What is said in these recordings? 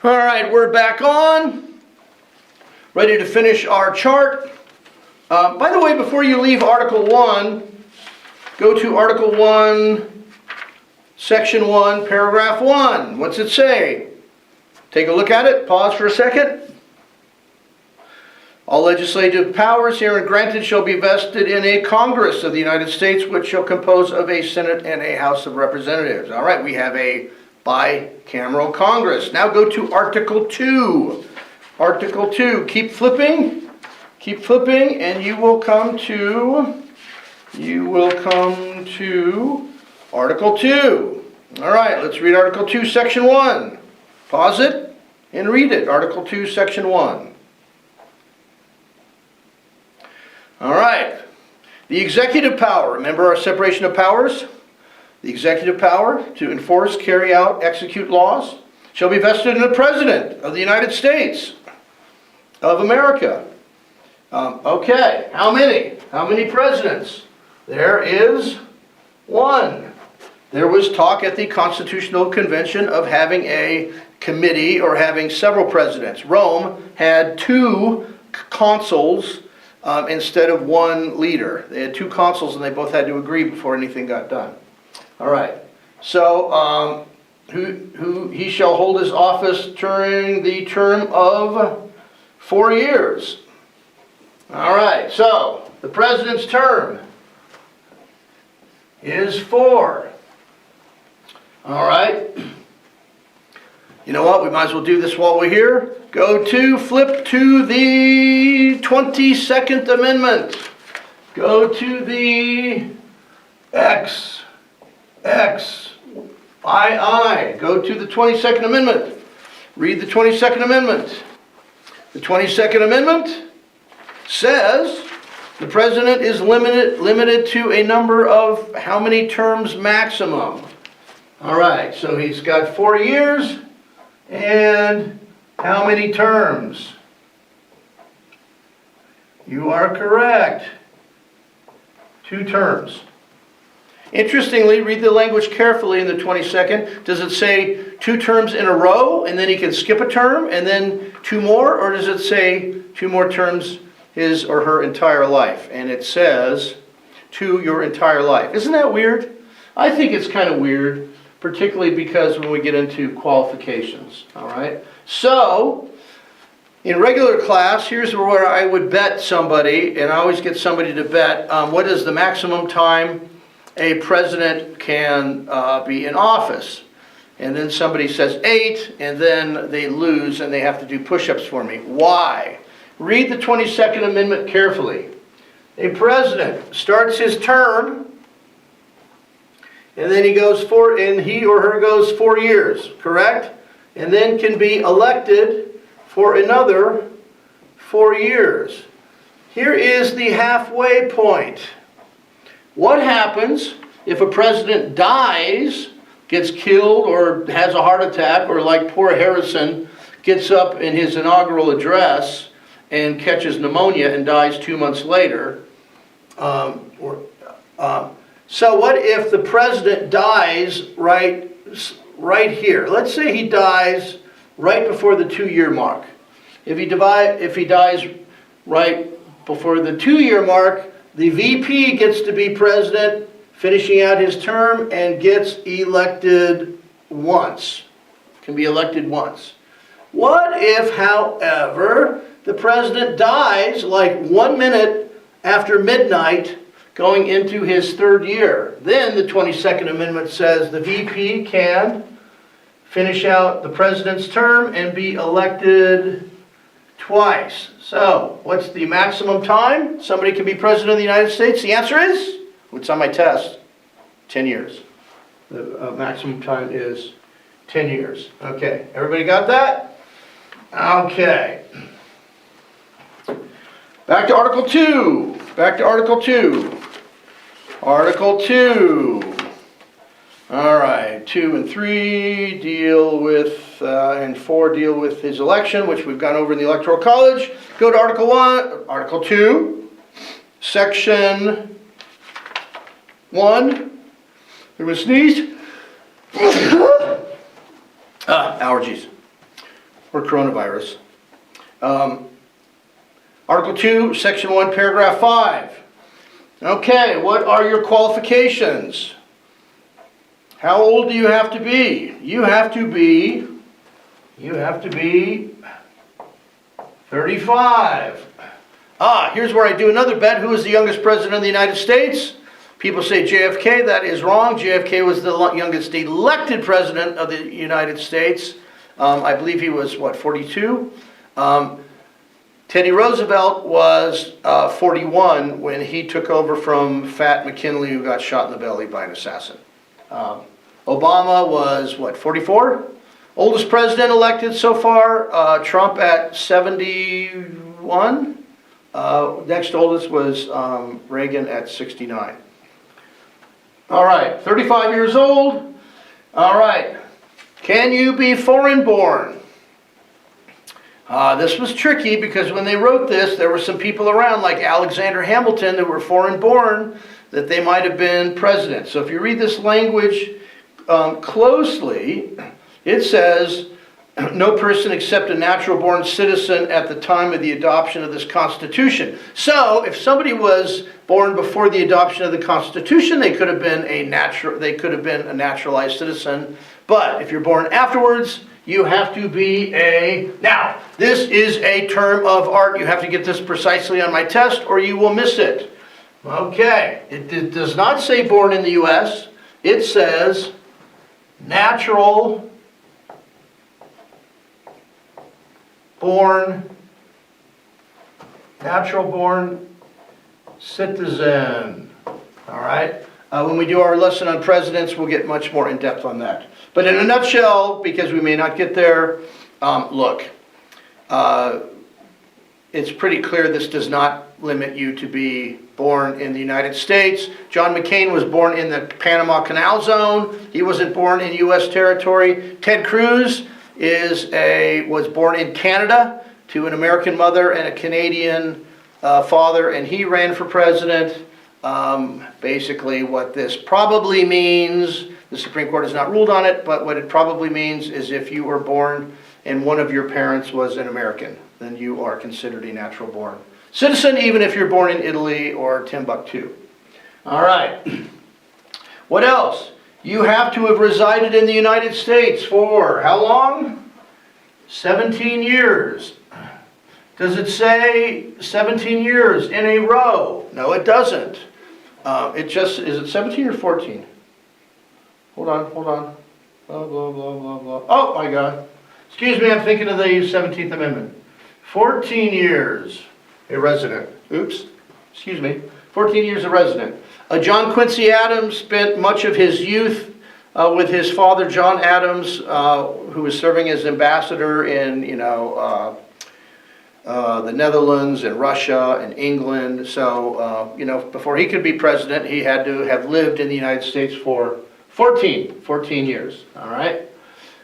All right, we're back on, ready to finish our chart. By the way, before you leave Article 1, go to Article 1, Section 1, Paragraph 1. What's it say? Take a look at it, pause for a second. All legislative powers herein granted shall be vested in a Congress of the United States, which shall compose of a Senate and a House of Representatives. All right, we have a bicameral Congress. Now go to Article 2. Article 2. Keep flipping, and you will come to Article 2. All right, let's read Article 2, Section 1. Pause it and read it. Article 2, Section 1. All right. The executive power, remember our separation of powers? The executive power to enforce, carry out, execute laws shall be vested in the President of the United States of America. Okay, how many? How many presidents? There is one. There was talk at the Constitutional Convention of having a committee or having several presidents. Rome had two consuls instead of one leader. They had two consuls and they both had to agree before anything got done. All right. So, he shall hold his office during the term of 4 years. All right. So, the president's term is 4. All right. You know what? We might as well do this while we're here. Flip to the 22nd Amendment. Go to the X, I. Go to the 22nd Amendment. Read the 22nd Amendment. The 22nd Amendment says the president is limited to a number of how many terms maximum? All right, so he's got 4 years and how many terms? You are correct. 2 terms. Interestingly, read the language carefully in the 22nd. Does it say 2 terms in a row and then he can skip a term and then 2 more? Or does it say 2 more terms his or her entire life? And it says to your entire life. Isn't that weird? I think it's kind of weird, particularly because when we get into qualifications. All right? So, in regular class, here's where I would bet somebody, and I always get somebody to bet, what is the maximum time a president can be in office? And then somebody says 8, and then they lose and they have to do push-ups for me. Why? Read the 22nd Amendment carefully. A president starts his term, and then he or her goes 4 years, correct? And then can be elected for another 4 years. Here is the halfway point. What happens if a president dies, gets killed, or has a heart attack, or like poor Harrison gets up in his inaugural address and catches pneumonia and dies 2 months later? So what if the president dies right here? Let's say he dies right before the 2-year mark. If he dies right before the 2-year mark, the VP gets to be president, finishing out his term, and gets elected once. Can be elected once. What if, however, the president dies like 1 minute after midnight going into his 3rd year? Then the 22nd Amendment says the VP can finish out the president's term and be elected twice. So, what's the maximum time somebody can be president of the United States? The answer is, it's on my test, 10 years. The maximum time is 10 years. Okay, everybody got that? Okay. Back to Article 2. Article 2. All right, 2 and 3 deal with, and 4 deal with his election, which we've gone over in the Electoral College. Go to Article 2, Section 1. Everyone sneezed? Allergies. or coronavirus. Article 2, Section 1, Paragraph 5. Okay, what are your qualifications? How old do you have to be? You have to be 35. Here's where I do another bet. Who is the youngest president of the United States? People say JFK. That is wrong. JFK was the youngest elected president of the United States. I believe he was, 42? Teddy Roosevelt was 41 when he took over from Fat McKinley, who got shot in the belly by an assassin. Obama was, 44? Oldest president elected so far, Trump at 71. Next oldest was Reagan at 69. All right, 35 years old. All right, can you be foreign born? This was tricky because when they wrote this, there were some people around like Alexander Hamilton that were foreign born, that they might have been president. So if you read this language closely, it says, no person except a natural-born citizen at the time of the adoption of this Constitution. So, if somebody was born before the adoption of the Constitution, they could have been a naturalized citizen. But if you're born afterwards, you have to be Now, this is a term of art. You have to get this precisely on my test, or you will miss it. Okay, it does not say born in the U.S. It says natural born citizen. All right? When we do our lesson on presidents, we'll get much more in depth on that. But in a nutshell, because we may not get there, look, it's pretty clear this does not limit you to be born in the United States. John McCain was born in the Panama Canal Zone. He wasn't born in U.S. territory. Ted Cruz was born in Canada to an American mother and a Canadian father, and he ran for president. Basically what this probably means, the Supreme Court has not ruled on it, but what it probably means is if you were born and one of your parents was an American, then you are considered a natural born citizen, even if you're born in Italy or Timbuktu. All right. What else? You have to have resided in the United States for how long? 17 years. Does it say 17 years in a row? No, it doesn't. Is it 17 or 14? Hold on. Blah, blah, blah, blah, blah. Oh, my God. Excuse me, I'm thinking of the 17th Amendment. 14 years a resident. Oops. Excuse me. 14 years a resident. John Quincy Adams spent much of his youth with his father, John Adams, who was serving as ambassador in, the Netherlands and Russia and England. So, before he could be president, he had to have lived in the United States for 14 years. All right.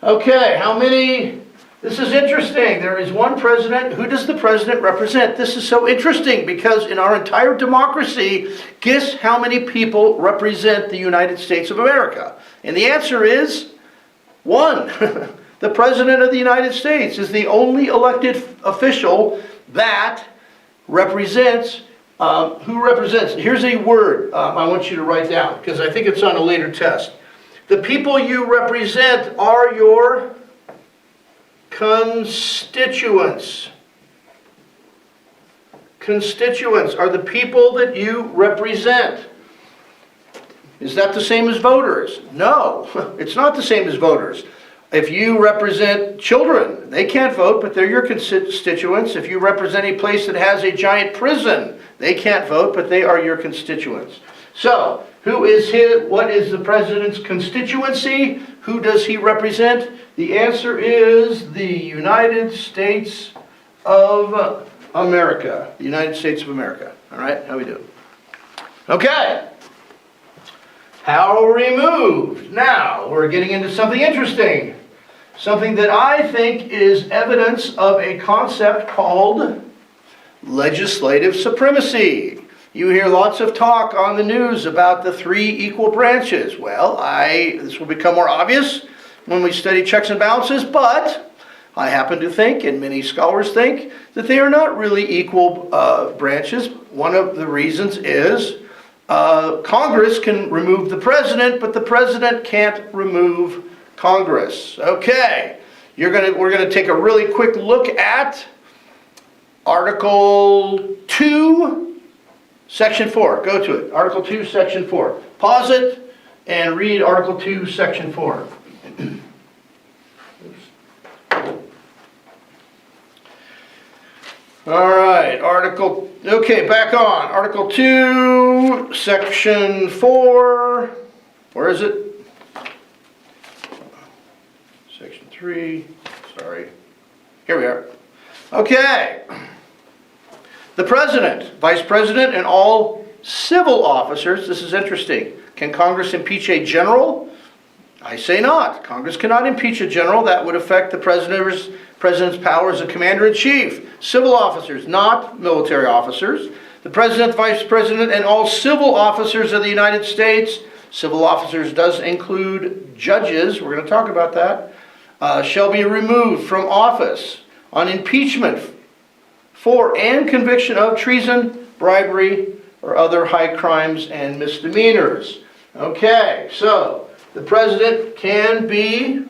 Okay, how many? This is interesting. There is one president. Who does the president represent? This is so interesting because in our entire democracy, guess how many people represent the United States of America? And the answer is one. The President of the United States is the only elected official that represents, who represents. Here's a word I want you to write down because I think it's on a later test. The people you represent are your constituents. Constituents are the people that you represent. Is that the same as voters? No, it's not the same as voters. If you represent children, they can't vote, but they're your constituents. If you represent a place that has a giant prison, they can't vote, but they are your constituents. So, what is the president's constituency? Who does he represent? The answer is the United States of America. The United States of America. All right, how we do? Okay. How removed? Now, we're getting into something interesting. Something that I think is evidence of a concept called legislative supremacy. You hear lots of talk on the news about the 3 equal branches. Well, this will become more obvious when we study checks and balances, but I happen to think, and many scholars think, that they are not really equal branches. One of the reasons is Congress can remove the president, but the president can't remove Congress. Okay, we're gonna take a really quick look at Article 2, Section 4. Go to it. Article 2, Section 4. Pause it and read Article 2, Section 4. All right, okay, back on. Article 2, Section 4. Where is it? Section 3. Sorry. Here we are. Okay. The President, Vice President, and all civil officers, this is interesting. Can Congress impeach a general? I say not. Congress cannot impeach a general. That would affect the President's power as a commander-in-chief. Civil officers, not military officers. The President, Vice President, and all civil officers of the United States, civil officers does include judges, we're going to talk about that, shall be removed from office on impeachment for and conviction of treason, bribery, or other high crimes and misdemeanors. Okay, so the President can be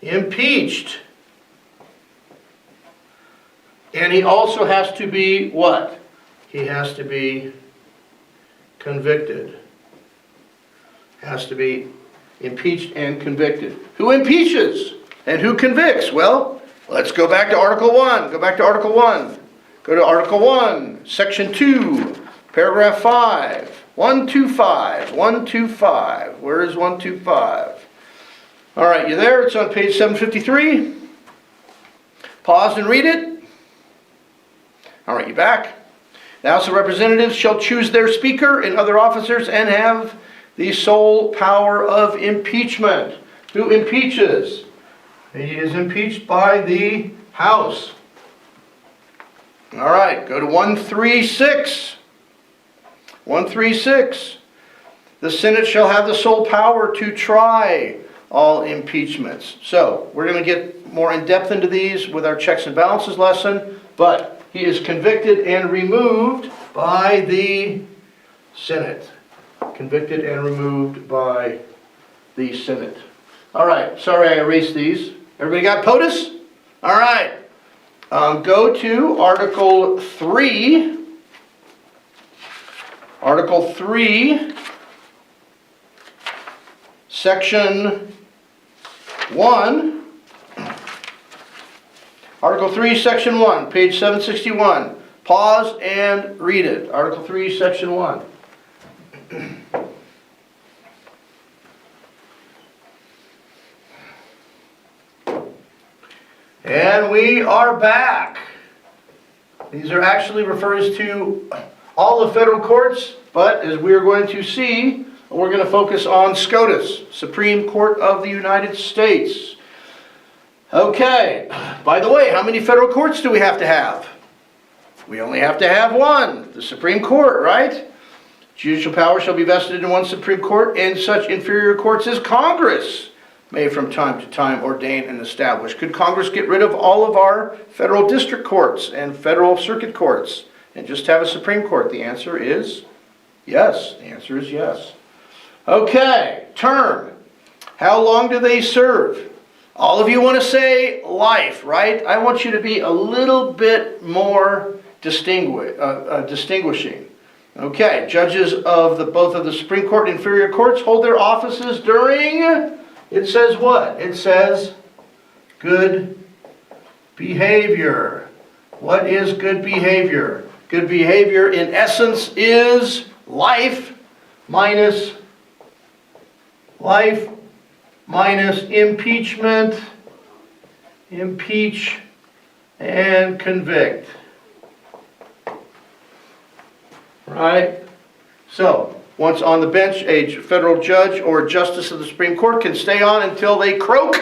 impeached. And he also has to be what? He has to be convicted. Has to be impeached and convicted. Who impeaches and who convicts? Well, let's go back to Article 1. Go back to Article 1. Go to Article 1, Section 2, Paragraph 5. 125. 125. Where is 125? All right, you there? It's on page 753. Pause and read it. All right, you back. The House of Representatives shall choose their Speaker and other officers and have the sole power of impeachment. Who impeaches? He is impeached by the House. All right, go to 136. 136. The Senate shall have the sole power to try all impeachments. So, we're going to get more in depth into these with our checks and balances lesson, but he is convicted and removed by the Senate. Convicted and removed by the Senate. All right, sorry I erased these. Everybody got POTUS? All right. Go to Article 3. Article 3, Section 1. Article 3, Section 1, page 761. Pause and read it. Article 3, Section 1. And we are back. These are actually refers to all the federal courts, but as we are going to see, we're going to focus on SCOTUS, Supreme Court of the United States. Okay, by the way, how many federal courts do we have to have? We only have to have one, the Supreme Court, right? Judicial power shall be vested in one Supreme Court, and such inferior courts as Congress may from time to time ordain and establish. Could Congress get rid of all of our federal district courts and federal circuit courts and just have a Supreme Court? The answer is yes. The answer is yes. Okay, term. How long do they serve? All of you want to say life, right? I want you to be a little bit more distinguishing. Okay, judges of both of the Supreme Court and inferior courts hold their offices during, it says what? It says good behavior. What is good behavior? Good behavior in essence is life minus impeachment, impeach and convict. Right? So, once on the bench, a federal judge or justice of the Supreme Court can stay on until they croak,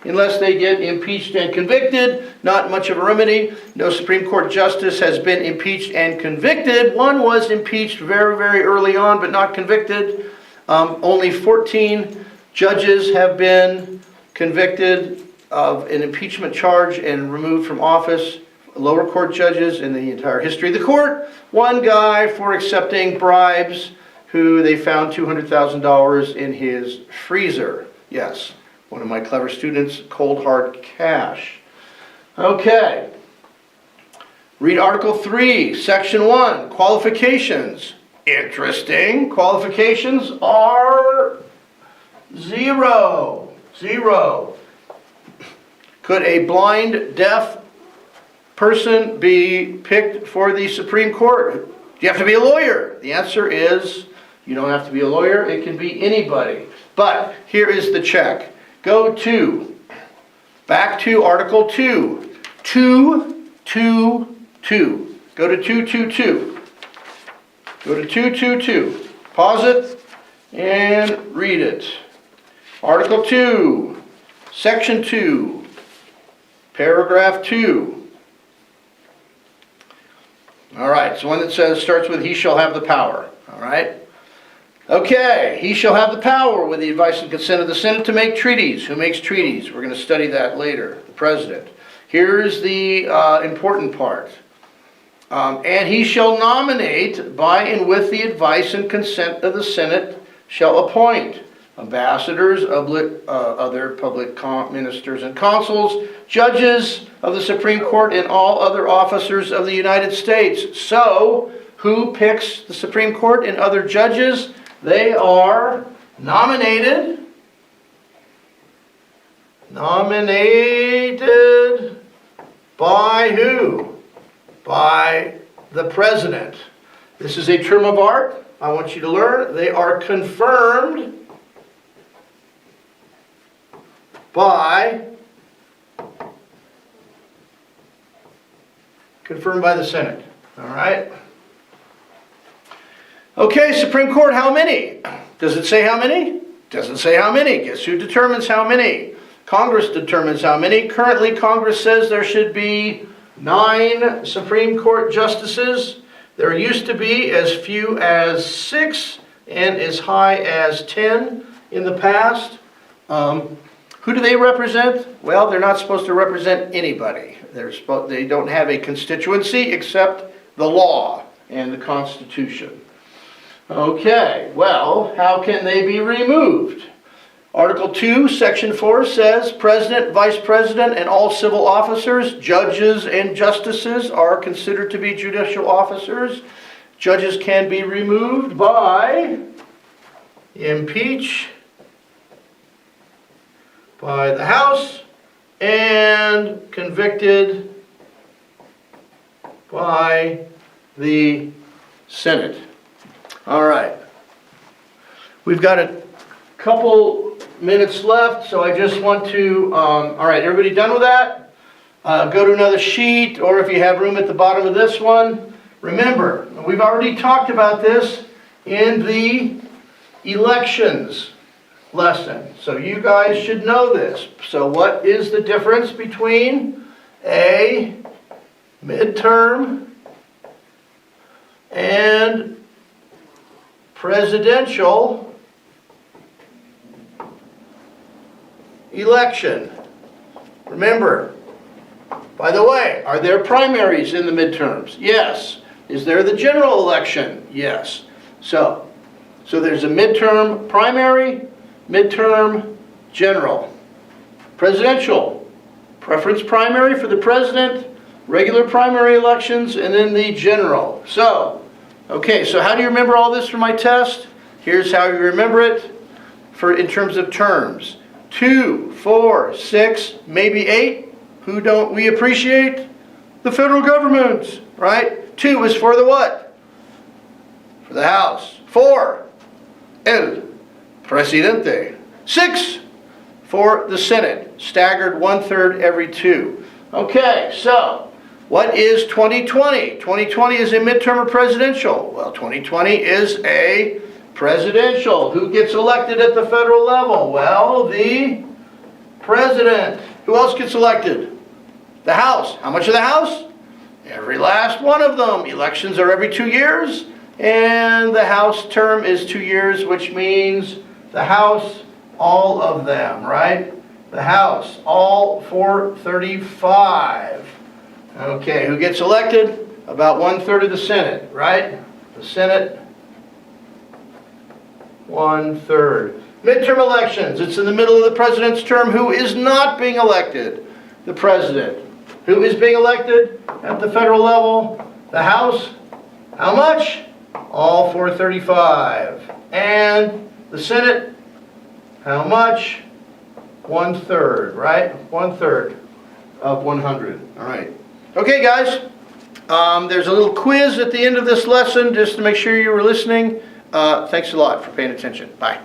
unless they get impeached and convicted. Not much of a remedy. No Supreme Court justice has been impeached and convicted. One was impeached very, very early on, but not convicted. Only 14 judges have been convicted of an impeachment charge and removed from office lower court judges in the entire history of the court. One guy for accepting bribes who they found $200,000 in his freezer. Yes, one of my clever students, cold hard cash. Okay. Read Article 3, Section 1, qualifications. Interesting. Qualifications are zero. Zero. Could a blind, deaf person be picked for the Supreme Court? Do you have to be a lawyer? The answer is you don't have to be a lawyer. It can be anybody. But here is the check. Go to, back to Article 2. 222. Go to 222. Go to 222. Pause it and read it. Article 2, Section 2, Paragraph 2. All right, it's one that starts with he shall have the power. All right. Okay, he shall have the power with the advice and consent of the Senate to make treaties. Who makes treaties? We're going to study that later. The President. Here's the important part. And he shall nominate by and with the advice and consent of the Senate shall appoint ambassadors, other public ministers and consuls, judges of the Supreme Court, and all other officers of the United States. So, who picks the Supreme Court and other judges? They are nominated by who? By the President. This is a term of art. I want you to learn. They are confirmed by the Senate. All right? Okay, Supreme Court, how many? Does it say how many? Doesn't say how many. Guess who determines how many? Congress determines how many. Currently, Congress says there should be 9 Supreme Court justices. There used to be as few as 6 and as high as 10 in the past. Who do they represent? Well, they're not supposed to represent anybody. They don't have a constituency except the law and the Constitution. Okay, well, how can they be removed? Article 2, Section 4 says, President, Vice President, and all civil officers, judges and justices are considered to be judicial officers. Judges can be removed by impeach by the House and convicted by the Senate. All right. We've got a couple minutes left, so I just want to, all right, everybody done with that? Go to another sheet, or if you have room at the bottom of this one. Remember, we've already talked about this in the elections lesson, so you guys should know this. So what is the difference between a midterm and presidential election? Remember, by the way, are there primaries in the midterms? Yes. Is there the general election? Yes. So there's a midterm primary, midterm general. Presidential, preference primary for the president, regular primary elections, and then the general. So, okay, so how do you remember all this from my test? Here's how you remember it in terms of terms. 2, 4, 6, maybe 8. Who don't we appreciate? The federal government, right? 2 is for the what? For the House. 4, el presidente. 6 for the Senate, staggered 1/3 every 2. Okay, so what is 2020? 2020 is a midterm or presidential? Well, 2020 is a presidential. Who gets elected at the federal level? Well, the president. Who else gets elected? The House. How much of the House? Every last one of them. Elections are every 2 years, and the House term is 2 years, which means the House, all of them, right? The House, all 435. Okay, who gets elected? About 1/3 of the Senate, right? The Senate, 1/3. Midterm elections, it's in the middle of the president's term. Who is not being elected? The president. Who is being elected at the federal level? The House. How much? All 435. And the Senate, how much? 1/3, right? 1/3 of 100. All right. Okay, guys. There's a little quiz at the end of this lesson just to make sure you were listening. Thanks a lot for paying attention. Bye.